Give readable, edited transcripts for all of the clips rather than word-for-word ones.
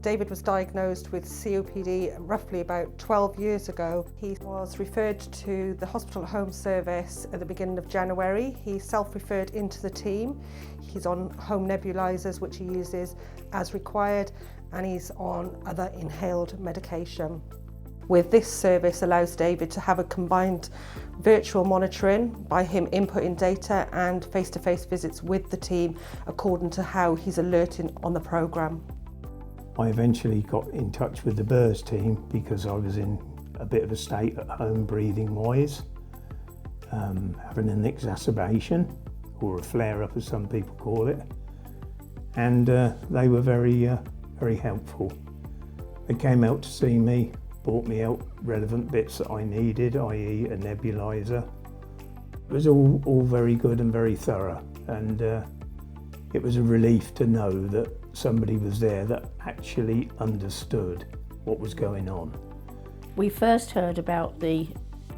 David was diagnosed with COPD roughly about 12 years ago. He was referred to the hospital home service at the beginning of January. He self-referred into the team. He's on home nebulizers, which he uses as required, and he's on other inhaled medication. With this service allows David to have a combined virtual monitoring by him inputting data and face-to-face visits with the team according to how he's alerting on the programme. I eventually got in touch with the BIRS team because I was in a bit of a state at home breathing wise, having an exacerbation or a flare-up as some people call it, and they were very helpful. They came out to see me, brought me out relevant bits that I needed, i.e. a nebulizer. It was all very good and very thorough, and it was a relief to know that somebody was there that actually understood what was going on. We first heard about the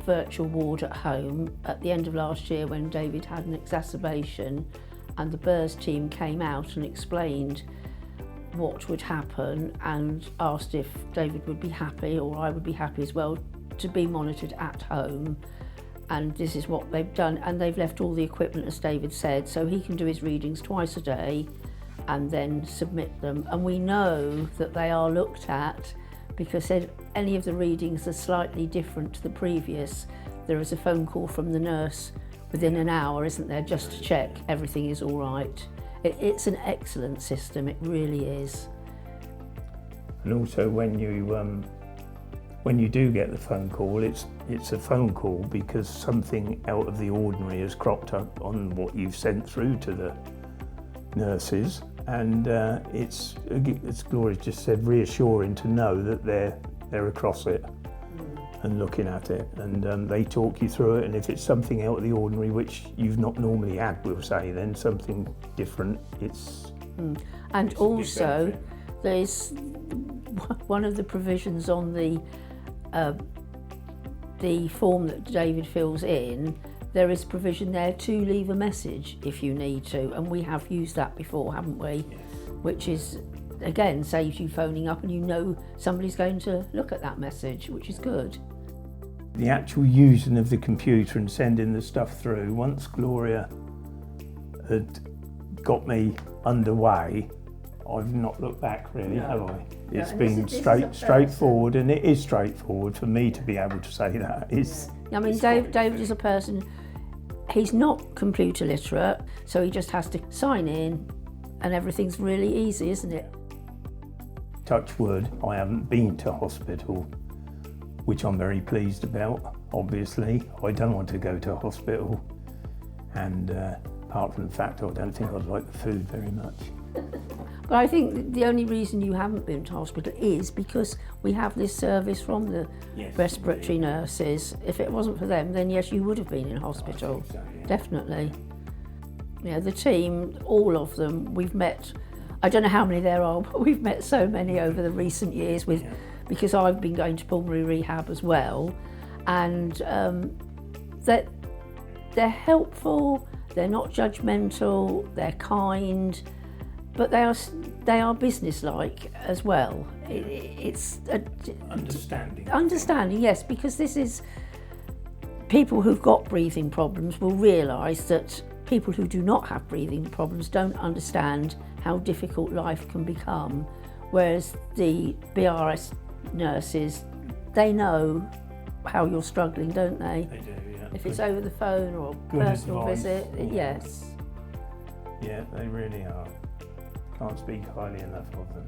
virtual ward at home at the end of last year when David had an exacerbation, and the BIRS team came out and explained what would happen and asked if David would be happy, or I would be happy as well, to be monitored at home. And this is what they've done, and they've left all the equipment, as David said, so he can do his readings twice a day and then submit them. And we know that they are looked at, because if any of the readings are slightly different to the previous, there is a phone call from the nurse within an hour, isn't there, just to check everything is all right. It's an excellent system, it really is. And also when you do get the phone call, it's a phone call because something out of the ordinary has cropped up on what you've sent through to the nurses, and it's Gloria just said, reassuring to know that they're across it and looking at it, and they talk you through it, and if it's something out of the ordinary which you've not normally had, we'll say, then something different, it's... And also there's one of the provisions on the form that David fills in. There is provision there to leave a message if you need to, and we have used that before, haven't we? Yes. Which is, again, saves you phoning up and you know somebody's going to look at that message, which is good. The actual using of the computer and sending the stuff through, once Gloria had got me underway, I've not looked back really, have I? It's been straightforward, and it is straightforward for me to be able to say that. I mean, David is a person, he's not computer literate, so he just has to sign in and everything's really easy, isn't it? Touch wood, I haven't been to hospital, which I'm very pleased about, obviously. I don't want to go to hospital, and apart from the fact I don't think I'd like the food very much. But I think the only reason you haven't been to hospital is because we have this service from the respiratory nurses. If it wasn't for them, then yes, you would have been in hospital, so, yeah. Definitely. Yeah, the team, all of them, we've met, I don't know how many there are, but we've met so many over the recent years because I've been going to pulmonary rehab as well, and they're helpful, they're not judgmental, they're kind, but they are businesslike as well. It's understanding, yes, because this is, people who've got breathing problems will realise that people who do not have breathing problems don't understand how difficult life can become, whereas the BIRS nurses, they know how you're struggling, don't they? They do, yeah. If it's over the phone or a personal visit, yes. Yeah, they really are. Can't speak highly enough of them.